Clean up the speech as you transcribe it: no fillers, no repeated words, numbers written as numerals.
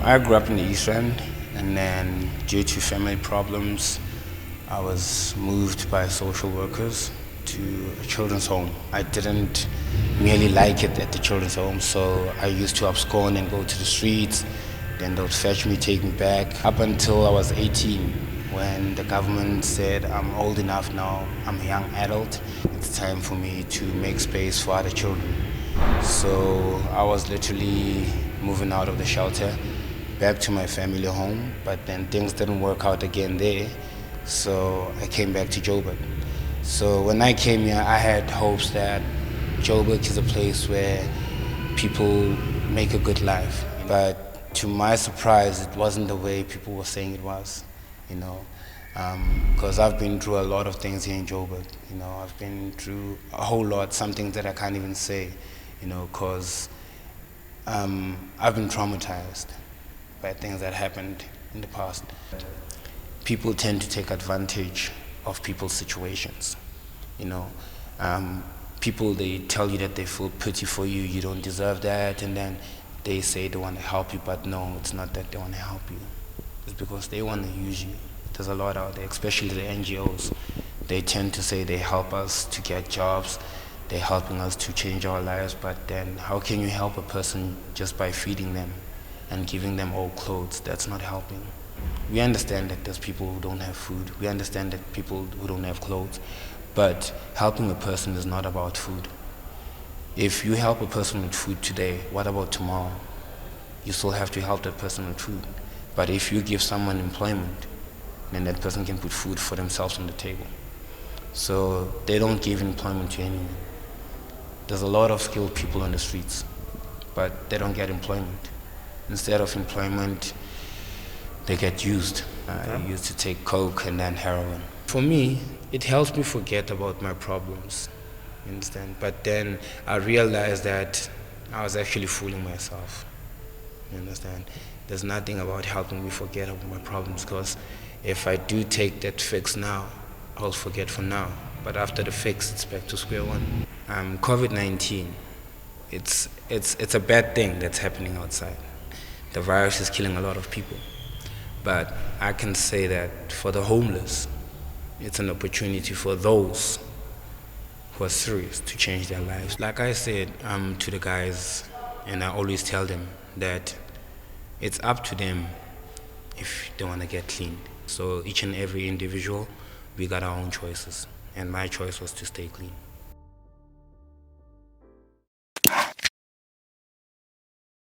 I grew up in the East End, and then due to family problems, I was moved by social workers to a children's home. I didn't merely like it at the children's home, so I used to abscond and go to the streets. Then they would fetch me, take me back, up until I was 18, when the government said I'm old enough now, I'm a young adult, it's time for me to make space for other children. So I was literally moving out of the shelter back to my family home, but then things didn't work out again there, so I came back to Joburg. So when I came here, I had hopes that Joburg is a place where people make a good life, but to my surprise, it wasn't the way people were saying it was, you know. Because I've been through a lot of things here in Joburg, you know. I've been through a whole lot, some things that I can't even say, you know, because I've been traumatized by things that happened in the past. People tend to take advantage of people's situations, you know. People, they tell you that they feel pity for you, you don't deserve that, and then they say they want to help you, but no, it's not that they want to help you. It's because they want to use you. There's a lot out there, especially the NGOs. They tend to say they help us to get jobs, they're helping us to change our lives, but then how can you help a person just by feeding them and giving them old clothes? That's not helping. We understand that there's people who don't have food, we understand that people who don't have clothes, but helping a person is not about food. If you help a person with food today, what about tomorrow? You still have to help that person with food. But if you give someone employment, then that person can put food for themselves on the table. So they don't give employment to anyone. There's a lot of skilled people on the streets, but they don't get employment. Instead of employment, they get used. Used to take coke and then heroin. For me, it helps me forget about my problems, you understand? But then I realized that I was actually fooling myself, you understand? There's nothing about helping me forget about my problems, because if I do take that fix now, I'll forget for now. But after the fix, it's back to square one. COVID-19, it's a bad thing that's happening outside. The virus is killing a lot of people. But I can say that for the homeless, it's an opportunity for those who are serious to change their lives. Like I said to the guys, and I always tell them that it's up to them if they want to get clean. So each and every individual, we got our own choices, and my choice was to stay clean.